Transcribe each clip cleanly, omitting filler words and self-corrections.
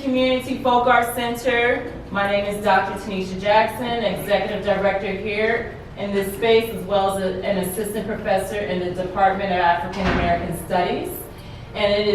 Community Folk Arts Center. My name is Dr. Tanisha Jackson, Executive Director here in this space, as well as an Assistant Professor in the Department of African American Studies. And it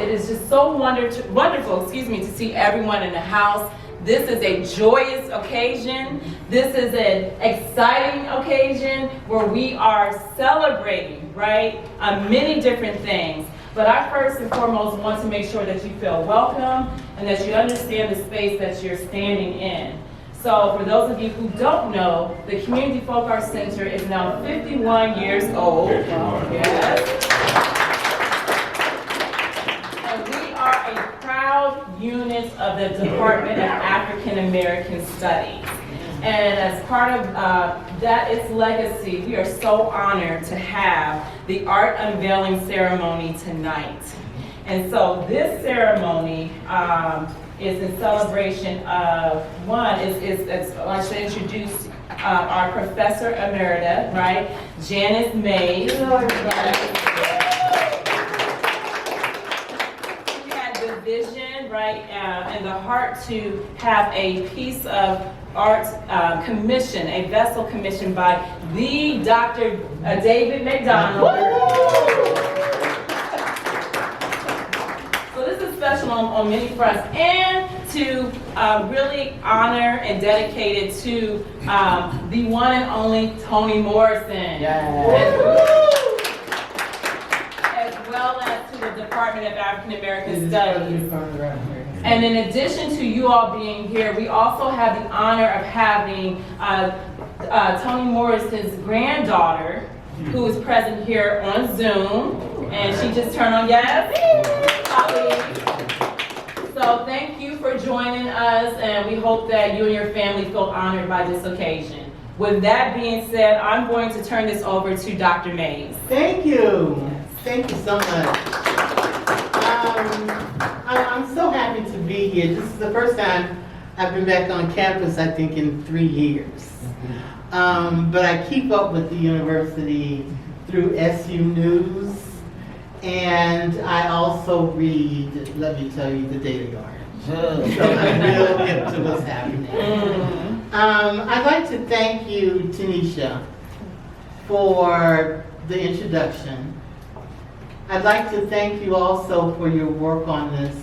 is just so wonderful, to see everyone in the house. This is a joyous occasion. This is an exciting occasion where we are celebrating, right, many different things. But I first and foremost want to make sure that you feel welcome and that you understand the space that you're standing in. So for those of you who don't know, the Community Folk Arts Center is now 51 years old. Yes. And we are a proud unit of the Department of African American Studies. And as part of its legacy, we are so honored to have the art unveiling ceremony tonight. And so this ceremony is in celebration of, I should introduce our Professor Emerita, right? Janis A. She had the vision, right, and the heart to have a piece of art commission, a vessel commissioned by the Dr. David MacDonald. So this is special on many fronts, and to really honor and dedicate it to the one and only Toni Morrison. As well as to the Department of African American Studies. And in addition to you all being here, we also have the honor of having Toni Morrison's granddaughter, who is present here on Zoom, and she just turned on, yes? So thank you for joining us, and we hope that you and your family feel honored by this occasion. With that being said, I'm going to turn this over to Dr. Mays. Thank you. Thank you so much. I'm so happy to be here. This is the first time I've been back on campus, I think, in 3 years. But I keep up with the university through SU News, and I also read, let me tell you, the Daily Guardian. So I'm real hip to what's happening. I'd like to thank you, Tanisha, for the introduction. I'd like to thank you also for your work on this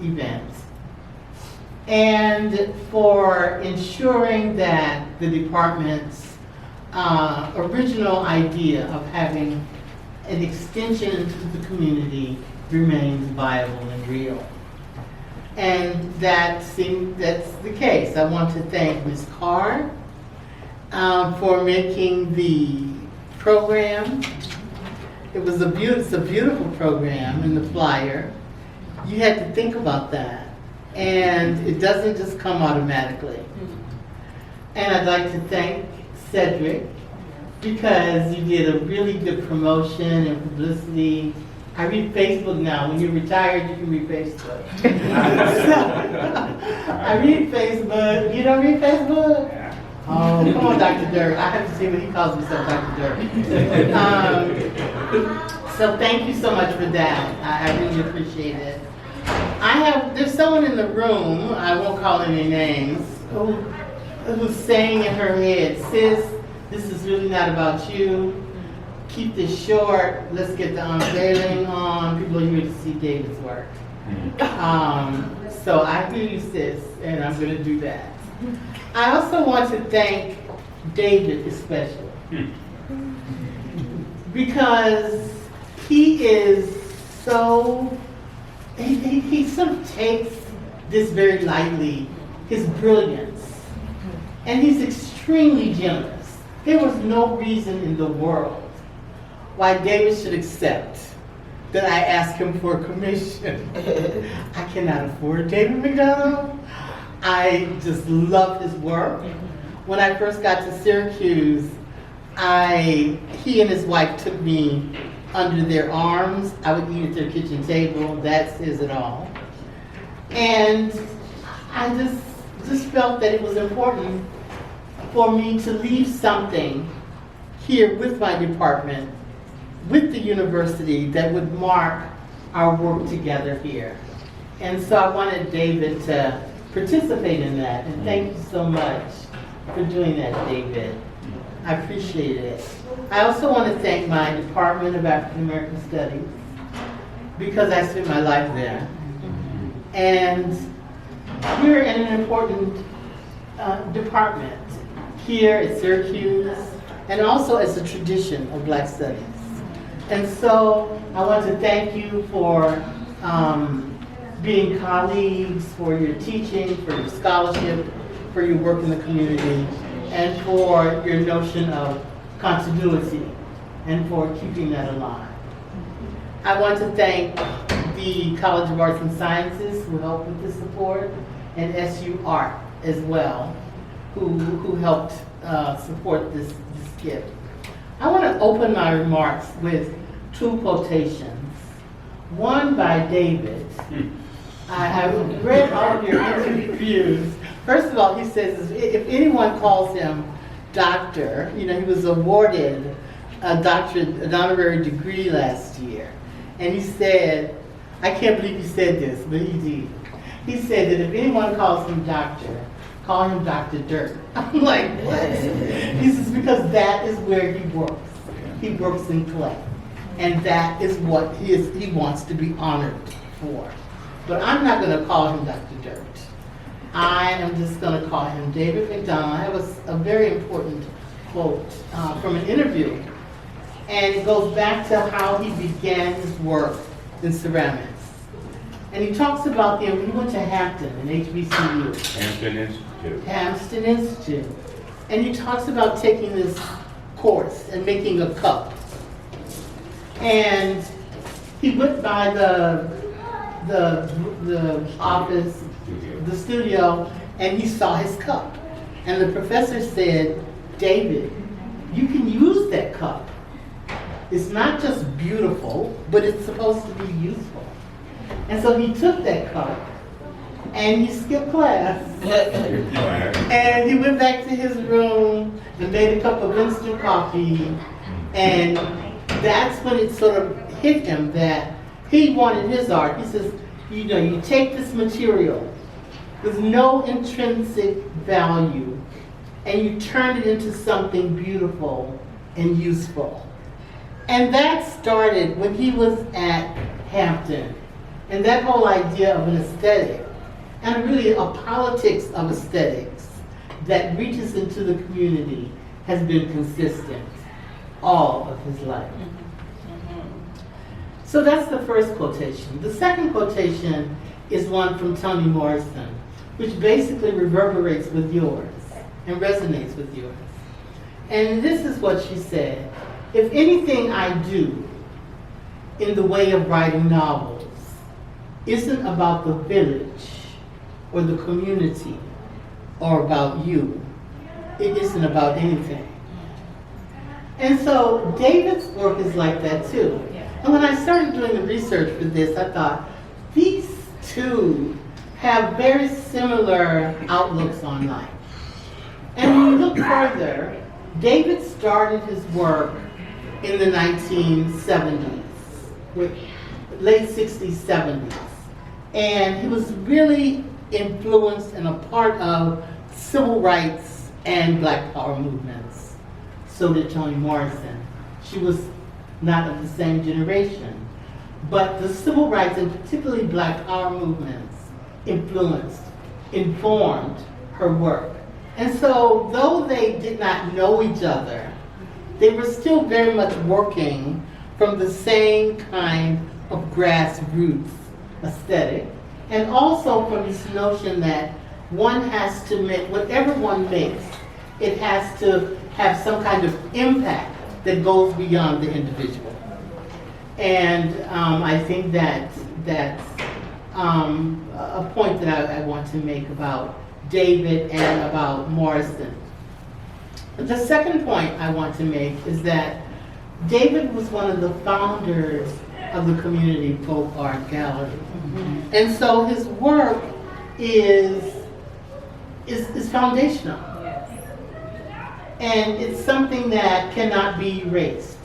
event and for ensuring that the department's original idea of having an extension to the community remains viable and real. And that's the case. I want to thank Ms. Carr for making the program. It's a beautiful program in the flyer. You had to think about that. And it doesn't just come automatically. And I'd like to thank Cedric because you did a really good promotion and publicity. I read Facebook now. When you're retired, you can read Facebook. I read Facebook. You don't read Facebook? Oh, come on, Dr. Dirt. I have to see what he calls himself, Dr. Dirt. So thank you so much for that. I really appreciate it. There's someone in the room, I won't call any names, who's saying in her head, sis, this is really not about you. Keep this short. Let's get the unveiling on. People are here to see David's work. So I hear you, sis, and I'm going to do that. I also want to thank David especially because he is he sort of takes this very lightly, his brilliance, and he's extremely generous. There was no reason in the world why David should accept that I ask him for a commission. I cannot afford David MacDonald. I just love his work. When I first got to Syracuse, he and his wife took me under their arms. I would eat at their kitchen table. That says it all. And I just felt that it was important for me to leave something here with my department, with the university, that would mark our work together here. And so I wanted David to participate in that, and thank you so much for doing that, David. I appreciate it. I also want to thank my Department of African American Studies, because I spent my life there. And we're in an important department here at Syracuse, and also as a tradition of Black Studies. And so I want to thank you for being colleagues, for your teaching, for your scholarship, for your work in the community, and for your notion of continuity, and for keeping that alive. I want to thank the College of Arts and Sciences who helped with this support, and SU Art as well, who helped support this gift. I want to open my remarks with two quotations. One by David. I have read all of your interviews. First of all, he says, if anyone calls him doctor, he was awarded an honorary degree last year. And he said, I can't believe he said this, but he did. He said that if anyone calls him doctor, call him Dr. Dirt. I'm like, what? He says, because that is where he works. He works in clay. And that is what he wants to be honored for. But I'm not going to call him Dr. Dirt. I am just going to call him David MacDonald. I have a very important quote from an interview. And it goes back to how he began his work in ceramics. And he talks about he went to Hampton, an HBCU. Hampton Institute. And he talks about taking this course and making a cup. And he went by the office, the studio, and he saw his cup. And the professor said, David, you can use that cup. It's not just beautiful, but it's supposed to be useful. And so he took that cup and he skipped class. And he went back to his room and made a cup of instant coffee. And that's when it sort of hit him that he wanted his art. He says, you take this material with no intrinsic value and you turn it into something beautiful and useful. And that started when he was at Hampton. And that whole idea of an aesthetic, and really a politics of aesthetics that reaches into the community, has been consistent all of his life. So that's the first quotation. The second quotation is one from Toni Morrison, which basically reverberates with yours and resonates with yours. And this is what she said: if anything I do in the way of writing novels isn't about the village or the community or about you, it isn't about anything. And so David's work is like that too. And when I started doing the research for this, I thought, these two have very similar outlooks on life. And when you look further, David started his work in the 1970s, late 60s, 70s. And he was really influenced and a part of civil rights and Black Power movements. So did Toni Morrison. She was not of the same generation. But the civil rights and particularly Black Power movements informed her work. And so though they did not know each other, they were still very much working from the same kind of grassroots aesthetic, and also from this notion that one has to make, whatever one makes, it has to have some kind of impact that goes beyond the individual. And I think that's a point that I want to make about David and about Morrison. The second point I want to make is that David was one of the founders of the Community Folk Art Gallery. Mm-hmm. And so his work is foundational. Yes. And it's something that cannot be erased.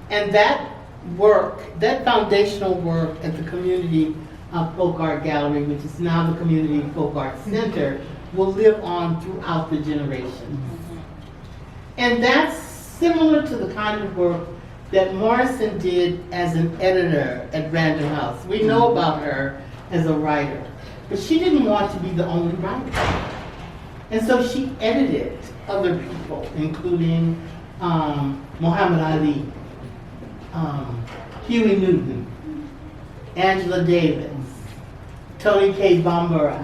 And that work, that foundational work at the Community Folk Art Gallery, which is now the Community Folk Art Center, will live on throughout the generations. And that's similar to the kind of work that Morrison did as an editor at Random House. We know about her as a writer, but she didn't want to be the only writer. And so she edited other people, including Muhammad Ali, Huey Newton, Angela Davis, Toni K. Bambara,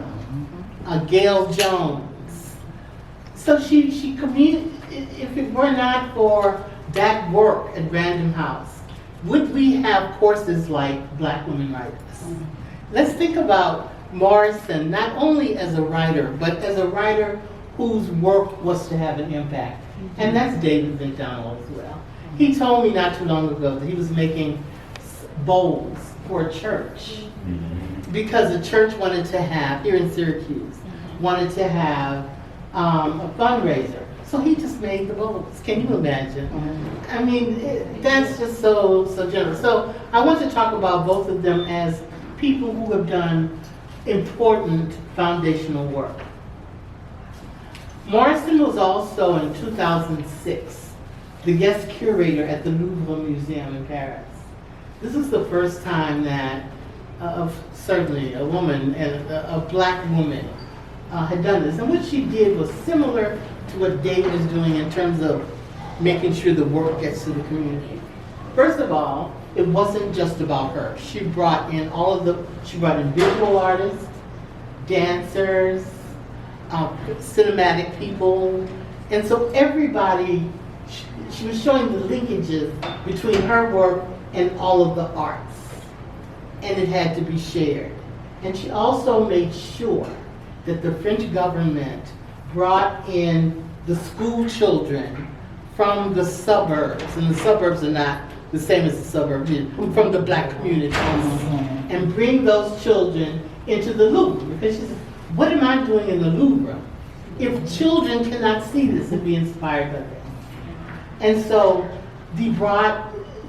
Gail Jones. So she commuted. If it were not for that work at Random House, would we have courses like Black Women Writers? Let's think about Morrison not only as a writer, but as a writer whose work was to have an impact. And that's David MacDonald as well. He told me not too long ago that he was making bowls for a church because the church wanted to have, here in Syracuse, wanted to have a fundraiser. So he just made the bowls. Can you imagine? I mean, that's just so generous. So I want to talk about both of them as people who have done important foundational work. Morrison was also in 2006 the guest curator at the Louvre Museum in Paris. This is the first time that certainly a woman, and a Black woman, had done this. And what she did was similar to what David is doing in terms of making sure the work gets to the community. First of all, it wasn't just about her. She brought in she brought in visual artists, dancers, cinematic people, and so everybody, she was showing the linkages between her work and all of the arts, and it had to be shared. And she also made sure that the French government brought in the school children from the suburbs, and the suburbs are not the same as the suburbs, from the Black communities, and bring those children into the Louvre. Because she said, what am I doing in the Louvre if children cannot see this and be inspired by this? And so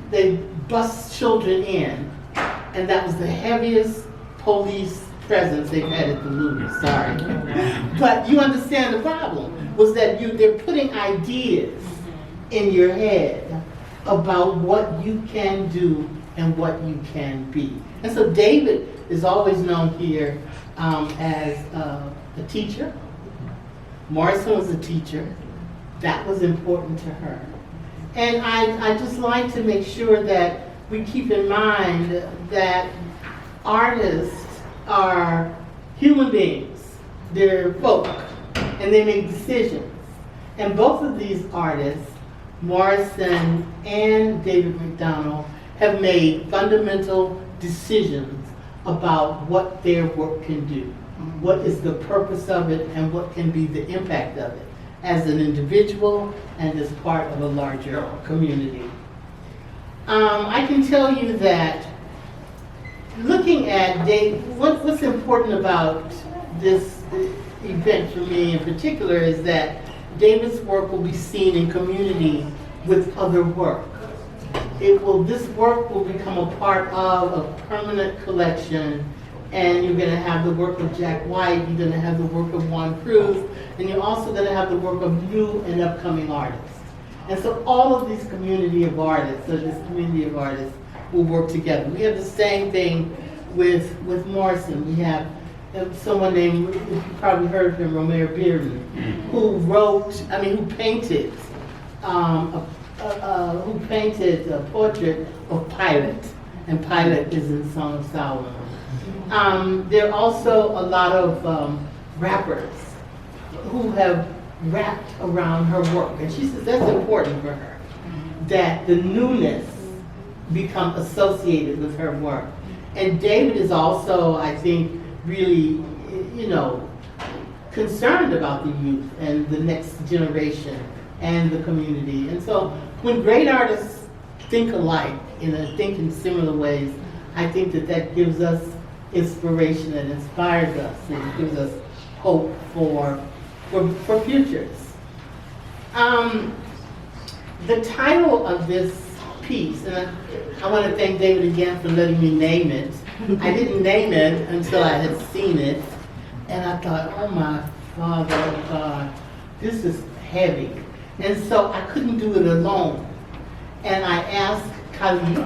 they bust children in, and that was the heaviest police presence they've had at the Louvre, sorry. But you understand the problem, was that they're putting ideas in your head about what you can do and what you can be. And so David is always known here as a teacher. Morrison was a teacher. That was important to her. And I just like to make sure that we keep in mind that artists are human beings. They're folk, and they make decisions. And both of these artists, Morrison and David MacDonald, have made fundamental decisions about what their work can do, what is the purpose of it, and what can be the impact of it as an individual and as part of a larger community. I can tell you that looking at what's important about this event for me in particular is that David's work will be seen in community with other work. This work will become a part of a permanent collection, and you're going to have the work of Jack White, you're going to have the work of Juan Cruz, and you're also going to have the work of new and upcoming artists. And so all of these community of artists, will work together. We have the same thing with Morrison. We have someone named, you probably heard of him, Romare Bearden, who painted a portrait of Pilate, and Pilate is in Song of Solomon. There are also a lot of rappers who have rapped around her work, and she says that's important for her, that the newness become associated with her work. And David is also, I think, really, concerned about the youth and the next generation and the community. And so when great artists think alike, think in similar ways, I think that gives us inspiration and inspires us and gives us hope for futures. The title of this piece, and I want to thank David again for letting me name it. I didn't name it until I had seen it, and I thought, oh my Father, God, this is heavy. And so I couldn't do it alone. And I asked Khalid,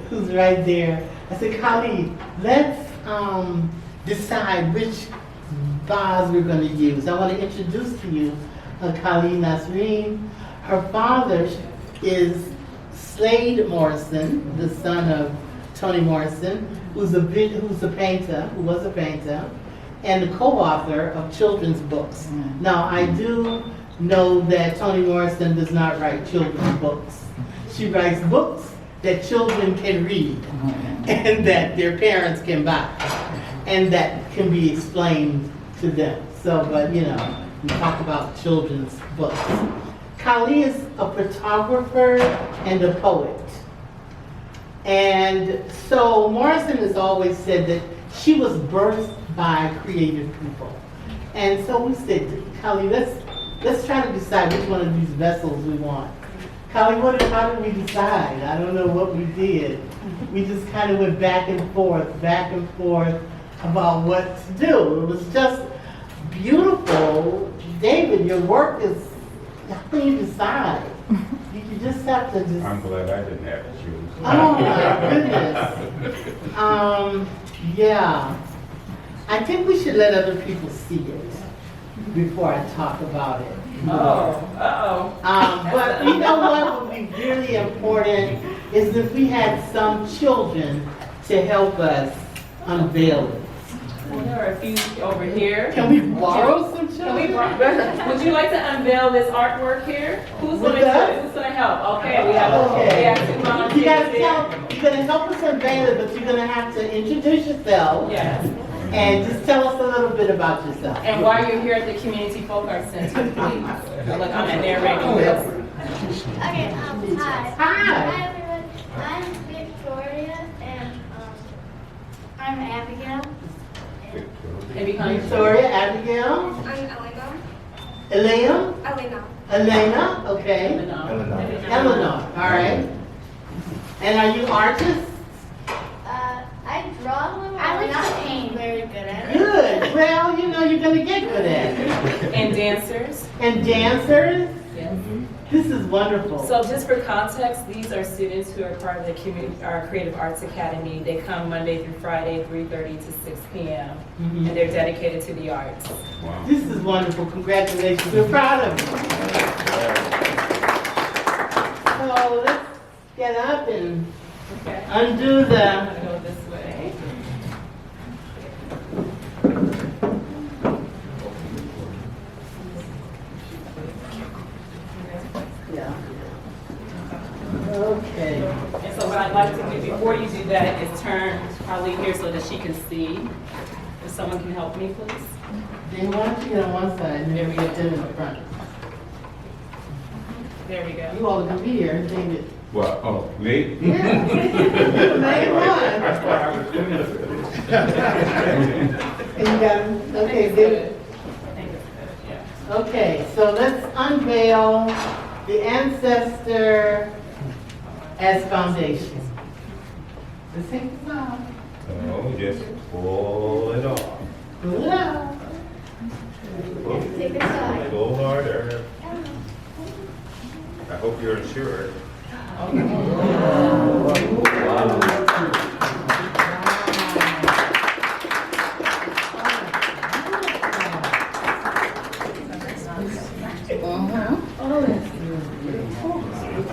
who's right there, I said, Khalid, let's decide which vase we're going to use. I want to introduce to you Khalid Nasreen. Her father is Slade Morrison, the son of Toni Morrison, who was a painter, and the co-author of children's books. Now, I do know that Toni Morrison does not write children's books. She writes books that children can read and that their parents can buy and that can be explained to them. So, but you know, we talk about children's books. Khalid is a photographer and a poet. And so Morrison has always said that she was birthed by creative people. And so we said, Khalid, let's try to decide which one of these vessels we want. Khalid, how did we decide? I don't know what we did. We just kind of went back and forth about what to do. It was just beautiful. David, your work is, how can you decide? You just have to just... I'm glad I didn't have to choose. Oh my goodness. Yeah. I think we should let other people see it before I talk about it. But you know what would be really important is if we had some children to help us unveil it. Well, there are a few over here. Can we borrow some children? Would you like to unveil this artwork here? Who's going to help? Okay, we have two volunteers You're going to help us unveil it, but you're going to have to introduce yourself. Yes. And just tell us a little bit about yourself. And while you're here at the Community Folk Arts Center, please. Look, I'm narrating this. Okay, hi. Hi. Hi, everyone. I'm Victoria, and I'm Abigail. And behind Victoria, Abigail, I'm Elena, Elena. Elena, okay. Eleanor, all right. And are you artists? I draw a little. I like to paint. Very good at it. Good. Well, you know you're going to get good at it. And dancers. And dancers? Yes. This is wonderful. So just for context, these are students who are part of the our Creative Arts Academy. They come Monday through Friday, 3:30 to 6 p.m. And they're dedicated to the arts. Wow. This is wonderful. Congratulations. We're proud of you. So let's get up and undo the... I'm going to go this way. Yeah. Okay. And so what I'd like to do before you do that is turn Holly here so that she can see. If someone can help me, please. Then why don't you get on one side and then we get them in the front. There we go. You all can be here and think it. Well, oh, me? Yeah. Main one. That's why I was doing this. And you got, okay, good. I think it's good, yeah. Okay, so let's unveil the Ancestor As Foundation. Let's take this off. Oh, just pull it off. Pull it out. Take this off. A little harder. I hope you're insured.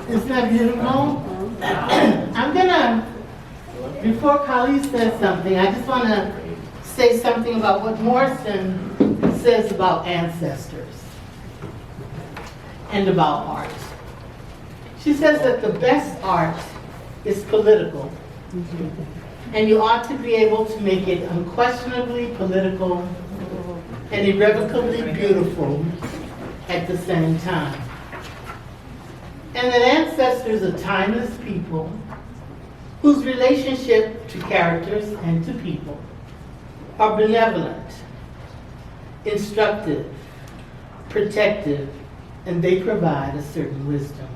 Isn't that beautiful? I'm gonna, before Khalid says something, I just want to say something about what Morrison says about ancestors and about art. She says that the best art is political, and you ought to be able to make it unquestionably political and irrevocably beautiful at the same time. And that ancestors are timeless people whose relationship to characters and to people are benevolent, instructive, protective, and they provide a certain wisdom.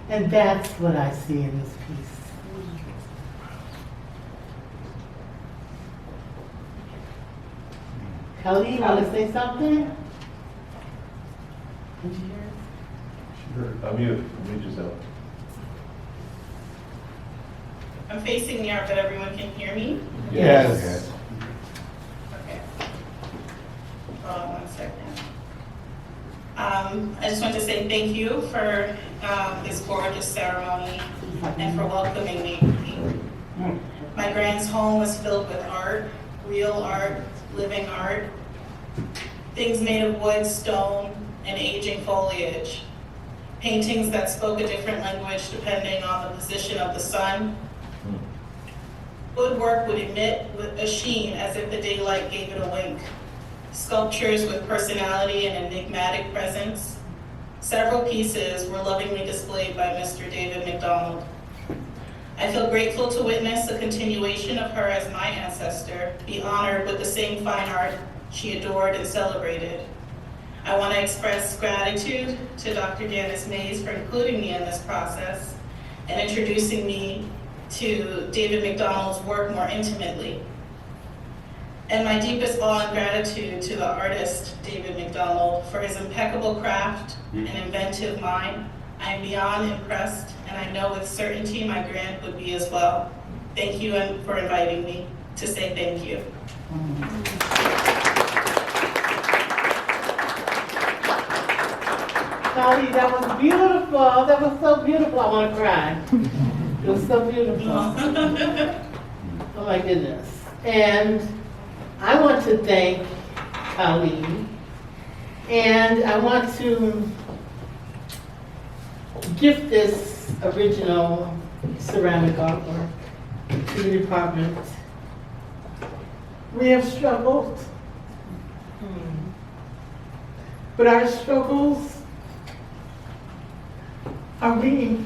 And that's what I see in this piece. Kelly, you want to say something? Did you hear? Sure. Unmute yourself. I'm facing the art, but everyone can hear me? Yes. Okay. Hold on 1 second. I just want to say thank you for this gorgeous ceremony and for welcoming me. My grand's home was filled with art, real art, living art, things made of wood, stone, and aging foliage. Paintings that spoke a different language depending on the position of the sun. Woodwork would emit a sheen as if the daylight gave it a wink. Sculptures with personality and enigmatic presence. Several pieces were lovingly displayed by Mr. David MacDonald. I feel grateful to witness a continuation of her as my ancestor, be honored with the same fine art she adored and celebrated. I want to express gratitude to Dr. Janis A for including me in this process and introducing me to David MacDonald's work more intimately. And my deepest awe and gratitude to the artist, David MacDonald, for his impeccable craft and inventive mind. I am beyond impressed, and I know with certainty my grand would be as well. Thank you for inviting me to say thank you. Kelly, that was beautiful. That was so beautiful. I want to cry. It was so beautiful. Oh my goodness. And I want to thank Kelly, and I want to gift this original ceramic artwork to the department. We have struggled, but our struggles are we.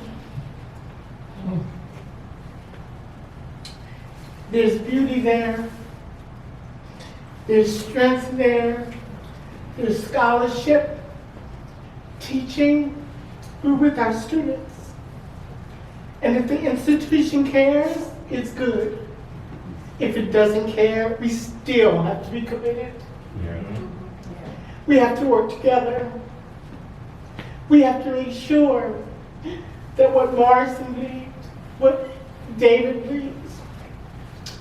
There's beauty there. There's strength there. There's scholarship, teaching. We're with our students. And if the institution cares, it's good. If it doesn't care, we still have to be committed. We have to work together. We have to make sure that what Morrison believes, what David believes,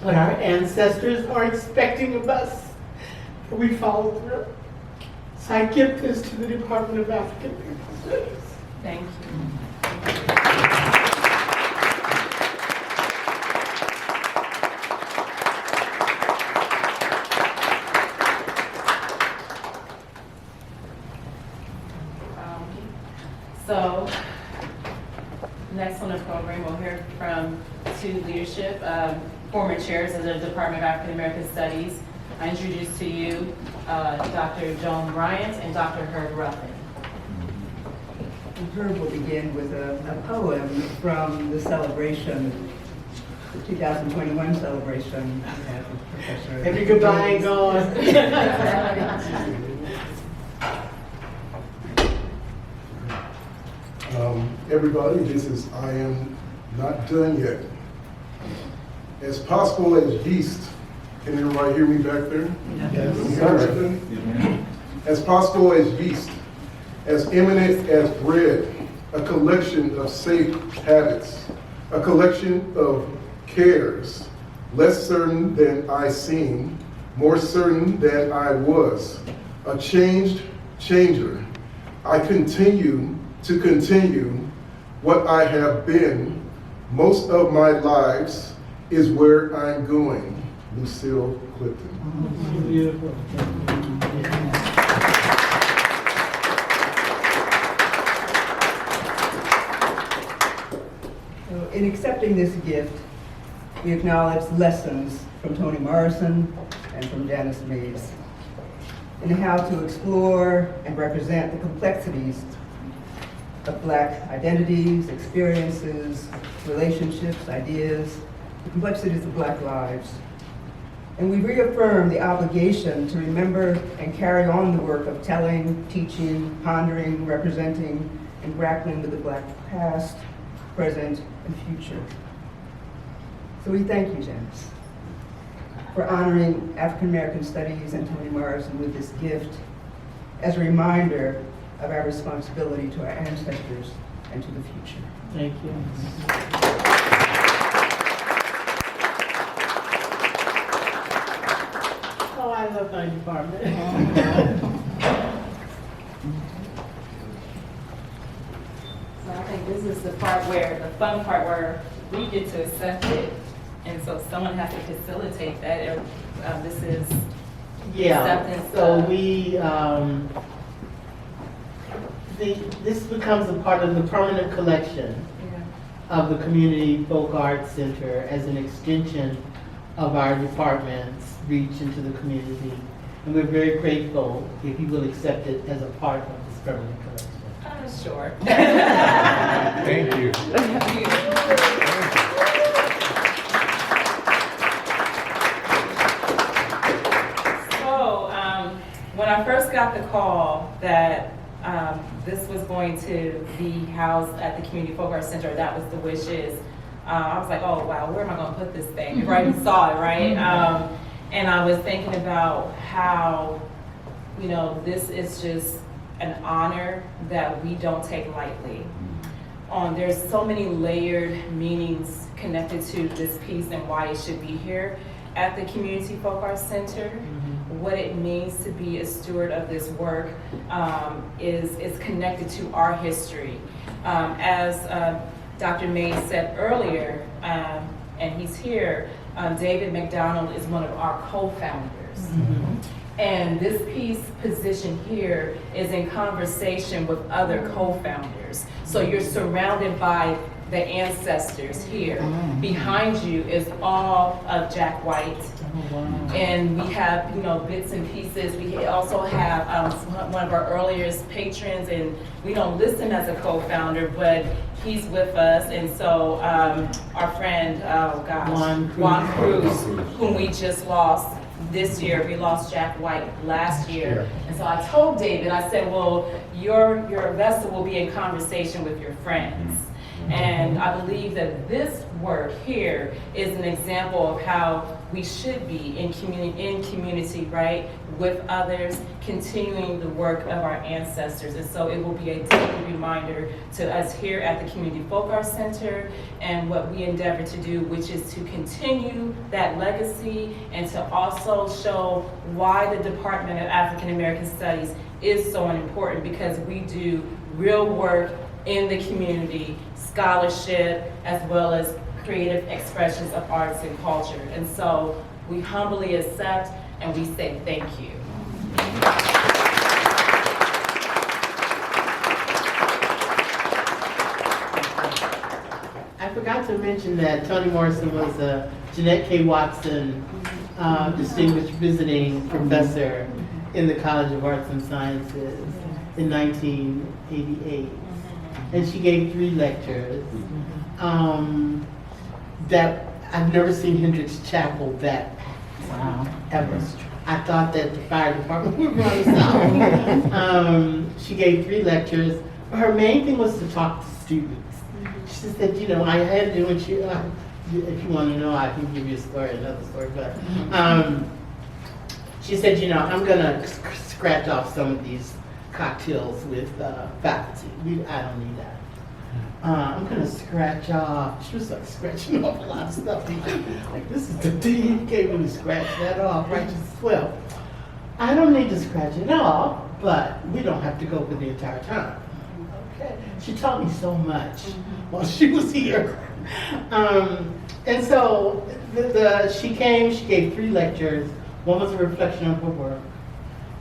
what our ancestors are expecting of us, that we follow through. So I give this to the Department of African American Studies. Thank you. So, next on the program, we'll hear from two leadership, former chairs of the Department of African American Studies. I introduce to you Dr. Joan Bryant and Dr. Herb Ruffin. Herb will begin with a poem from the celebration, the 2021 celebration. Professor. Every goodbye ain't gone. Everybody, this is I Am Not Done Yet. As possible as yeast. Can everybody hear me back there? Yes. As possible as yeast. As eminent as bread. A collection of safe habits. A collection of cares. Less certain than I seem. More certain than I was. A changed changer. I continue to continue what I have been. Most of my lives is where I'm going. Lucille Clifton. Beautiful. So in accepting this gift, we acknowledge lessons from Toni Morrison and from Janis A in how to explore and represent the complexities of Black identities, experiences, relationships, ideas, the complexities of Black lives. And we reaffirm the obligation to remember and carry on the work of telling, teaching, pondering, representing, and grappling with the Black past, present, and future. So we thank you, Janis, for honoring African American Studies and Toni Morrison with this gift as a reminder of our responsibility to our ancestors and to the future. Thank you. Oh, I love my department. So I think this is the part where, the fun part where we get to accept it. And so someone has to facilitate that. This is Yeah, acceptance so of- this becomes a part of the permanent collection of the Community Folk Arts Center as an extension of our department's reach into the community. And we're very grateful if you will accept it as a part of this permanent collection. Sure. Thank you. So, when I first got the call that this was going to be housed at the Community Folk Arts Center, that was the wishes, I was like, oh wow, where am I going to put this thing? Before I even saw it, right? And I was thinking about how, you know, this is just an honor that we don't take lightly. There's so many layered meanings connected to this piece and why it should be here at the Community Folk Arts Center. What it means to be a steward of this work is connected to our history. As Dr. May said earlier, and he's here, David MacDonald is one of our co-founders. And this piece position here is in conversation with other co-founders. So you're surrounded by the ancestors here. Behind you is all of Jack White. And we have, you know, bits and pieces. We also have one of our earliest patrons, and we don't list him as a co-founder, but he's with us. And so our friend, Juan Cruz, whom we just lost this year. We lost Jack White last year. And so I told David, I said, well, your vessel will be in conversation with your friends. And I believe that this work here is an example of how we should be in community, right, with others, continuing the work of our ancestors. And so it will be a daily reminder to us here at the Community Folk Arts Center and what we endeavor to do, which is to continue that legacy and to also show why the Department of African American Studies is so important, because we do real work in the community, scholarship, as well as creative expressions of arts and culture. And so we humbly accept and we say thank you. I forgot to mention that Toni Morrison was a Jeannette K. Watson Distinguished Visiting Professor in the College of Arts and Sciences in 1988. And she gave 3 lectures that I've never seen Hendricks Chapel that ever. I thought that the fire department would run us out. She gave 3 lectures. Her main thing was to talk to students. She said, you know, I had to do what you, if you want to know, I can give you a story, another story, but she said, you know, I'm going to scratch off some of these cocktails with faculty. I don't need that. I'm going to scratch off. She was like scratching off a lot of stuff. Like, this is the dean who gave me to scratch that off, right? She said, well, I don't need to scratch it off, but we don't have to go for the entire time. Okay. She taught me so much while she was here. And so she came, she gave 3 lectures. One was a reflection of her work.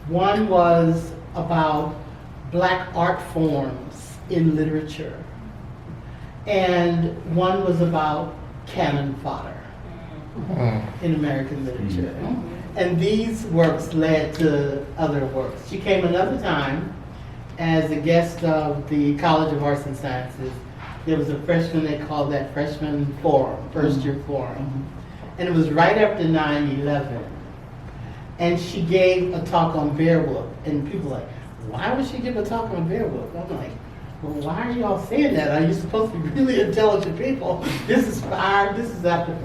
One was about Black art forms in literature. And one was about cannon fodder in American literature. And these works led to other works. She came another time as a guest of the College of Arts and Sciences. There was a freshman, they called that freshman forum, first year forum. And it was right after 9/11. And she gave a talk on Beowulf. And people were like, why would she give a talk on Beowulf? I'm like, well, why are y'all saying that? Are you supposed to be really intelligent people? This is fire, this is after